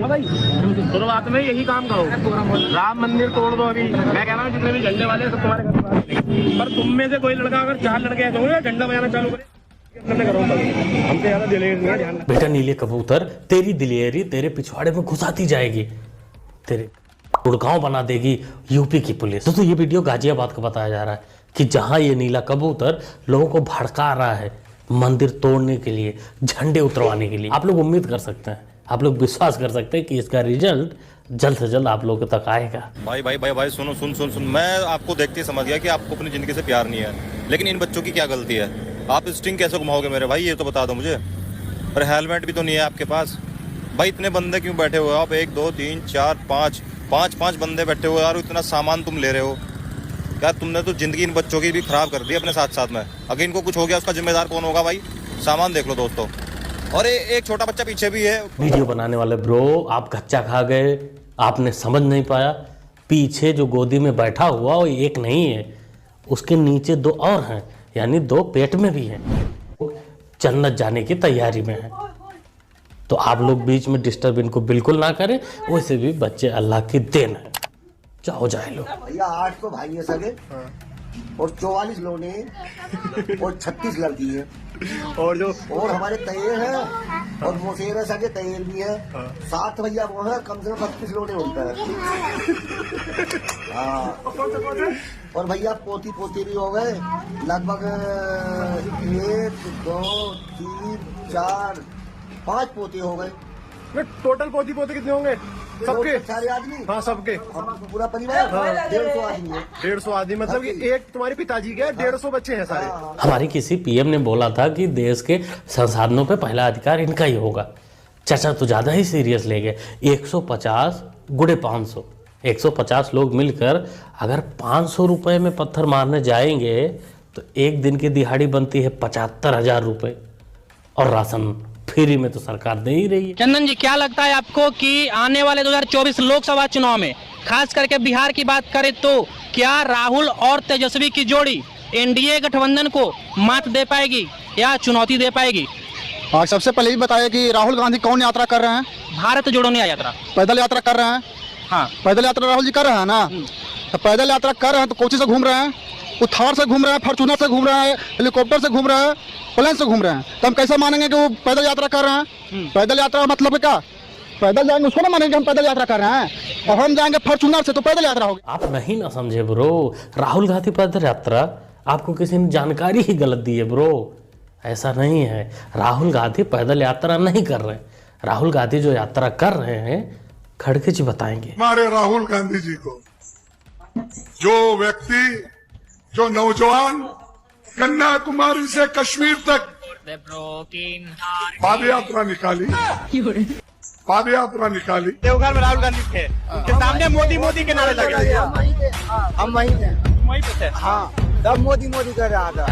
भाई शुरुआत में यही काम करो, राम मंदिर तोड़ दो। अभी मैं कह रहा हूँ जितने भी झंडे वाले सब तुम्हारे घर पास, पर तुम में से कोई लड़का अगर 4 लड़के ऐसे होंगे झंडा बजाना चालू करे, हमसे ज्यादा दिलेर नहीं है। ध्यान बेटा नीले कबूतर, तेरी दिलेरी तेरे पिछवाड़े में घुसाती जाएगी, तेरे गुड़गांव बना देगी यूपी की पुलिस। दोस्तों ये वीडियो गाजियाबाद का बताया जा रहा है कि जहां ये नीला कबूतर लोगों को भड़का रहा है मंदिर तोड़ने के लिए, झंडे उतरवाने के लिए। आप लोग उम्मीद कर सकते हैं, आप लोग विश्वास कर सकते हैं कि इसका रिजल्ट जल्द से जल्द आप लोगों तक आएगा। भाई भाई भाई भाई सुनो, सुन मैं आपको देखते ही समझ गया कि आपको अपनी जिंदगी से प्यार नहीं है, लेकिन इन बच्चों की क्या गलती है? आप स्टिंग कैसे घुमाओगे मेरे भाई, ये तो बता दो मुझे। और हेलमेट भी तो नहीं है आपके पास भाई। इतने बंदे क्यों बैठे हुए हो आप? 1 2 3 4 5 बंदे बैठे हुए यार, इतना सामान तुम ले रहे हो क्या? तुमने तो जिंदगी इन बच्चों की भी खराब कर दी अपने साथ में। अगर इनको कुछ हो गया उसका जिम्मेदार कौन होगा भाई? सामान देख लो दोस्तों। और एक छोटा बच्चा पीछे भी है। वीडियो बनाने वाले ब्रो, आप कच्चा खा गए, आपने समझ नहीं पाया। पीछे जो गोदी में बैठा हुआ वो एक नहीं है, उसके नीचे 2 और हैं, यानी 2 पेट में भी हैं, जन्नत जाने की तैयारी में है। तो आप लोग बीच में डिस्टर्ब इनको बिल्कुल ना करें, वैसे भी बच्चे अल्लाह की देन है। जाओ जाए लो भैया। 8 तो भाई है सगे और 44 लोने और 36 लड़की है और हमारे तैर है और मोसेर है सगे, तैर भी है 7 भैया वो है, कम से कम 32 लोने होता है। हाँ, और भैया पोती भी हो गए लगभग 1 2 3 4 5 पोते हो गए। टोटल पोते कितने होंगे सबके? सारे आदमी, हाँ सबके, पूरा परिवार 150 आदमी है। 150 आदमी, मतलब कि एक तुम्हारे पिताजी के 150 बच्चे हैं सारे। हमारी किसी पीएम ने बोला था कि देश के संसाधनों पे पहला अधिकार इनका ही होगा। चाचा तो ज़्यादा ही सीरियस ले गए। 150 गुड़े 500, 150 लोग मिलकर अगर 500 रुपये में पत्थर मारने जाएंगे तो एक दिन की दिहाड़ी बनती है 75,000 रुपये, और राशन फ्री में तो सरकार दे ही रही है। चंदन जी, क्या लगता है आपको कि आने वाले 2024 लोकसभा चुनाव में, खास करके बिहार की बात करें, तो क्या राहुल और तेजस्वी की जोड़ी एनडीए गठबंधन को मात दे पाएगी या चुनौती दे पाएगी? और सबसे पहले ही बताया कि राहुल गांधी कौन यात्रा कर रहे हैं? भारत जोड़ो न्याय यात्रा, पैदल यात्रा कर रहे हैं। हाँ, पैदल यात्रा राहुल जी कर रहे हैं ना। तो पैदल यात्रा कर रहे हैं तो कोची से घूम रहे हैं? वो थार से घूम रहे हैं, फॉर्चूनर से घूम रहे हैं, हेलीकॉप्टर से घूम रहे हैं, प्लेन से घूम रहे हैं। तो हम कैसे मानेंगे कि वो पैदल यात्रा कर रहे हैं? पैदल यात्रा मतलब क्या? पैदल जाएंगे उसको ना मानेंगे हम पैदल यात्रा कर रहे हैं, और हम जाएंगे फॉर्चूनर से तो पैदल यात्रा होगी। आप नहीं ना समझे ब्रो, राहुल गांधी पैदल यात्रा आपको किसी ने जानकारी ही गलत दी है ब्रो। ऐसा नहीं है, राहुल गांधी पैदल यात्रा नहीं कर रहे। राहुल गांधी जो यात्रा कर रहे हैं, खड़गे जी बताएंगे। हमारे राहुल गांधी जी को, जो व्यक्ति, जो नौजवान कन्याकुमारी से कश्मीर तक पाद यात्रा निकाली, देवघर में राहुल गांधी थे, उनके सामने मोदी के नारे लगे। हम वहीं थे। हाँ, तब मोदी कर रहा था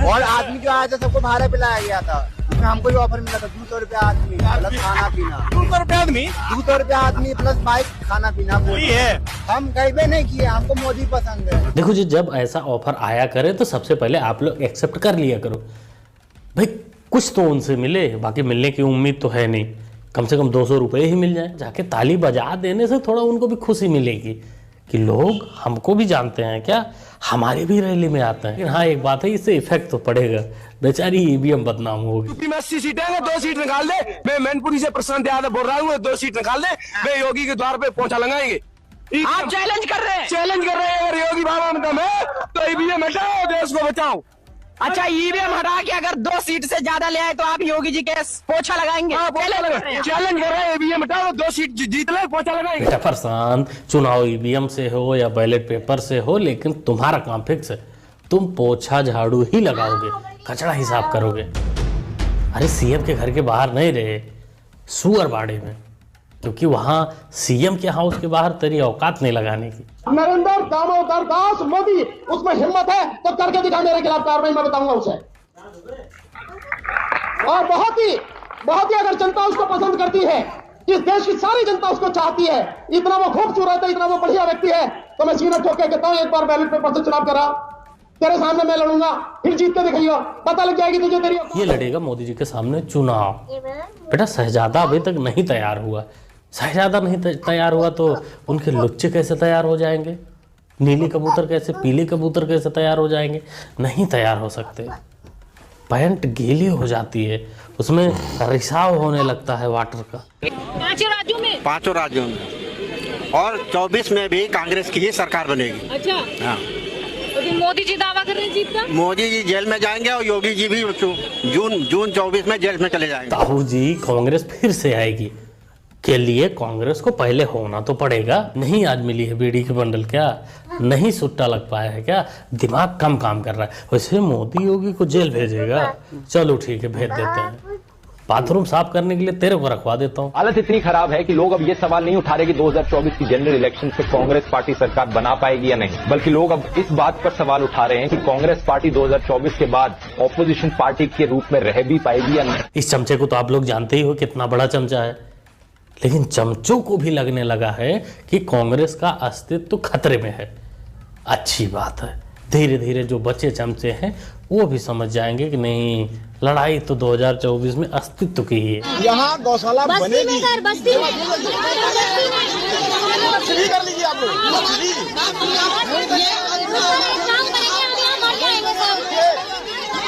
और आदमी जो आया था सबको भाड़ा पिलाया गया था। उसमें हमको भी ऑफर मिला था 200 रुपया आदमी प्लस खाना पीना। 200 रुपया आदमी? 200 रुपया आदमी प्लस बाइक खाना पीना। वही है, हम कहीं भी नहीं किए, हमको मोदी पसंद है। देखो जी, जब ऐसा ऑफर आया करे तो सबसे पहले आप लोग एक्सेप्ट कर लिया करो भाई, कुछ तो उनसे मिले। बाकी मिलने की उम्मीद तो है नहीं, कम से कम 200 रुपये ही मिल जाए। जाके ताली बजा देने से थोड़ा उनको भी खुशी मिलेगी कि लोग हमको भी जानते हैं, क्या हमारे भी रैली में आते हैं। लेकिन हाँ, एक बात है, इससे इफेक्ट तो पड़ेगा, बेचारी ईवीएम बदनाम होगी। में 80 सीटें हैं, 2 सीट निकाल दे। मैं मैनपुरी से प्रशांत यादव बोल रहा हूँ, 2 सीट निकाल दे, मैं योगी के द्वार पे पोंछा लगाएंगे। आप चैलेंज कर रहे हैं? चैलेंज कर रहे हैं, अगर योगी बाबा में दम है तो ईवीएम हटाओ, देश को बचाओ। अच्छा, ईवीएम हटा के अगर 2 सीट से ज्यादा ले आए तो आप योगी जी के पोछा लगाएंगे? चैलेंज कर रहे हैं, ईवीएम हटाओ, 2 सीट जीत ले, पोछा लगाएंगे। बेटा प्रशांत, चुनाव ईवीएम से हो या बैलेट पेपर से हो, लेकिन तुम्हारा काम फिक्स है, तुम पोछा झाड़ू ही लगाओगे, कचरा ही साफ करोगे। अरे सीएम के घर के बाहर नहीं रहे, सुअर बाड़े में, क्योंकि वहां सीएम के हाउस के बाहर तेरी औकात नहीं लगाने की। नरेंद्र दामोदर दास मोदी, उसमें हिम्मत है तो करके दिखा मेरे खिलाफ कार्रवाई, मैं बताऊंगा उसे। और बहुत ही अगर जनता उसको पसंद करती है, इस देश की सारी जनता उसको चाहती है, इतना वो खूबसूरत है, इतना वो बढ़िया व्यक्ति है, तो मैं सीना ठोक के कहता हूं, एक बार बैलेट पेपर से चुनाव करा, तेरे सामने मैं लड़ूंगा, फिर जीत के दिखाइयो, पता लग जाएगी तुझे तेरी। ये लड़ेगा मोदी जी के सामने चुनाव। बेटा शहजादा अभी तक नहीं तैयार हुआ, शहजादा नहीं तैयार हुआ तो उनके लुच्चे कैसे तैयार हो जाएंगे? नीले कबूतर कैसे, पीले कबूतर कैसे तैयार हो जाएंगे? नहीं तैयार हो सकते। पैंट गीली हो जाती है, उसमें रिसाव होने लगता है वाटर का। पांचों राज्यों में और 24 में भी कांग्रेस की ही सरकार बनेगी। अच्छा हाँ। तो मोदी जी दावा कर रहे हैं जीत का? मोदी जी जेल में जाएंगे और योगी जी भी जून 24 में जेल में चले जाएंगे। ताऊ जी, कांग्रेस फिर से आएगी के लिए कांग्रेस को पहले होना तो पड़ेगा। नहीं आज मिली है बीड़ी की बंडल, क्या नहीं सुट्टा लग पाया है क्या? दिमाग कम काम कर रहा है। वैसे मोदी योगी को जेल भेजेगा, चलो ठीक है भेज देते हैं। बाथरूम साफ करने के लिए तेरे को रखवा देता हूँ। हालत इतनी खराब है कि लोग अब ये सवाल नहीं उठा रहे कि 2024 की जनरल इलेक्शन से कांग्रेस पार्टी सरकार बना पाएगी या नहीं, बल्कि लोग अब इस बात पर सवाल उठा रहे हैं कि कांग्रेस पार्टी 2024 के बाद ऑपोजिशन पार्टी के रूप में रह भी पाएगी या नहीं। इस चमचे को तो आप लोग जानते ही हो कितना बड़ा चमचा है, लेकिन चमचों को भी लगने लगा है कि कांग्रेस का अस्तित्व खतरे में है। अच्छी बात है, धीरे धीरे जो बचे चमचे हैं वो भी समझ जाएंगे कि नहीं, लड़ाई तो 2024 में अस्तित्व की ही है। यहाँ गौशाला बनेगी। बस्ती में कर लीजिए आप लोग।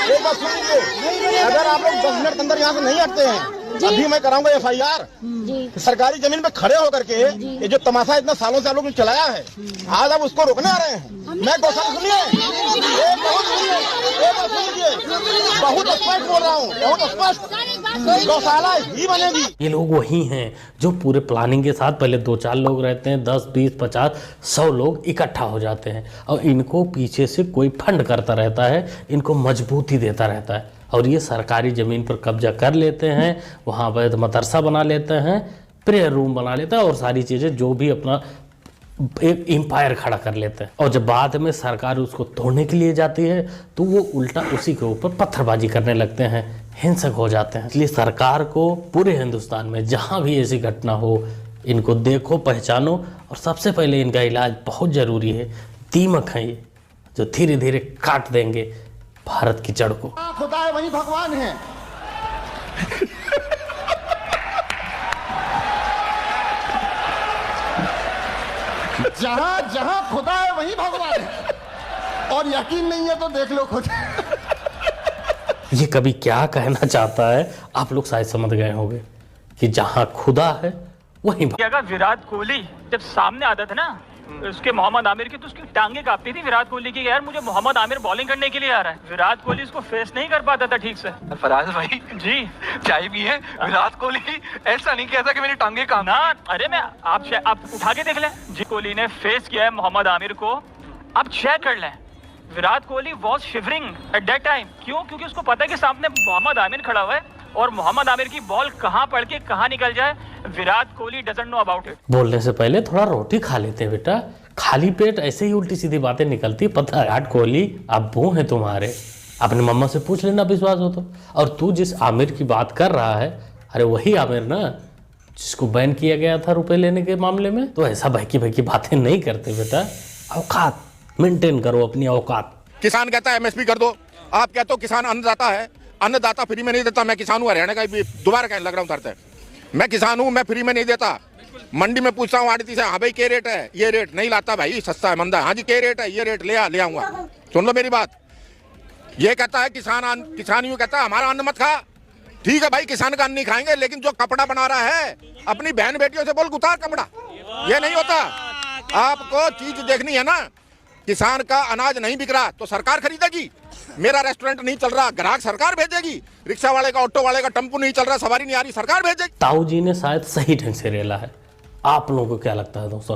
एक बात सुन लीजिए, अगर आप लोग 10 मिनट के अंदर यहाँ से नहीं हटते हैं, अभी मैं कराऊंगा FIR। सरकारी जमीन पे खड़े होकर के ये जो तमाशा इतना सालों से आप लोगों ने चलाया है, आज आप उसको रोकने आ रहे हैं। मैं गौशाला सुनिए, बहुत स्पष्ट बोल रहा हूँ, बहुत स्पष्ट, गौशाला ही बनेगी। ये लोग वही हैं जो पूरे प्लानिंग के साथ पहले 2-4 लोग रहते हैं, 10, 20, 50, 100 लोग इकट्ठा हो जाते हैं और इनको पीछे से कोई फंड करता रहता है, इनको मजबूती देता रहता है और ये सरकारी ज़मीन पर कब्जा कर लेते हैं, वहाँ पर मदरसा बना लेते हैं, प्रेयर रूम बना लेते हैं और सारी चीज़ें जो भी अपना एक एम्पायर खड़ा कर लेते हैं। और जब बाद में सरकार उसको तोड़ने के लिए जाती है तो वो उल्टा उसी के ऊपर पत्थरबाजी करने लगते हैं, हिंसक हो जाते हैं। इसलिए सरकार को पूरे हिंदुस्तान में जहाँ भी ऐसी घटना हो, इनको देखो, पहचानो और सबसे पहले इनका इलाज बहुत ज़रूरी है। दीमक है ये जो धीरे धीरे काट देंगे भारत की जड़ को। खुदा है वही भगवान है। जहां जहां खुदा है वही भगवान है, और यकीन नहीं है तो देख लो खुद। ये कभी क्या कहना चाहता है आप लोग शायद समझ गए होंगे कि जहां खुदा है वहीं अगर विराट कोहली जब सामने आता था ना उसके मोहम्मद आमिर की, तो उसकी टांगे कांपती थी विराट कोहली की, यार मुझे मोहम्मद आमिर बॉलिंग करने के लिए आ रहा है। विराट कोहली इसको फेस नहीं कर पाता था ठीक से। फराज भाई जी चाय भी है। विराट कोहली ऐसा नहीं कहता कि मेरी टांगे काम ना, अरे मैं आप उठा के देख लें जी, कोहली ने फेस किया है मोहम्मद आमिर को, आप चेक कर लें। Virat Kohli was shivering at that time. क्यों? क्योंकि उसको पता है कि सामने मोहम्मद आमिर खड़ा हुआ है और मोहम्मद आमिर की बॉल कहां पड़ के कहां निकल जाए, Virat Kohli doesn't know about it. बोलने से पहले थोड़ा रोटी खा लेते हैं बेटा, खाली पेट ऐसे ही उल्टी सीधी बातें निकलती। पता है विराट कोहली अब्बू हैं तुम्हारे, अपनी मम्मा से पूछ लेना विश्वास हो तो। और तू जिस आमिर की बात कर रहा है, अरे वही आमिर ना जिसको बैन किया गया था रुपए लेने के मामले में। तो ऐसा भाई की बातें नहीं करते बेटा, औकात मेंटेन करो अपनी औकात। किसान कहता है MSP कर दो, आप कहते हो किसान अन्नदाता है, अन्नदाता फ्री में नहीं देता। मैं किसान हूँ, हरियाणा का, दोबारा कहने लग रहा हूँ तरते, मैं किसान हूँ, मैं फ्री में नहीं देता। मंडी में पूछता हूँ आड़ती से, हाँ भाई क्या रेट है, ये रेट नहीं लाता भाई, सस्ता है मंदा, हाँ जी क्या रेट है, ये रेट ले आऊंगा। सुन लो मेरी बात, ये कहता है किसान यूँ कहता है हमारा अन्न मत खा। ठीक है भाई, किसान का अन्न नहीं खाएंगे, लेकिन जो कपड़ा बना रहा है अपनी बहन बेटियों से बोल उतार कपड़ा, ये नहीं होता। आपको चीज देखनी है ना, किसान का अनाज नहीं बिक रहा तो सरकार खरीदेगी। मेरा रेस्टोरेंट नहीं चल रहा, ग्राहक सरकार भेजेगी। रिक्शा वाले का, ऑटो वाले का, टेम्पो नहीं चल रहा, सवारी नहीं आ रही, सरकार भेजेगी। ताऊ जी ने शायद सही ढंग से रेला है। आप लोगों को क्या लगता है दोस्तों?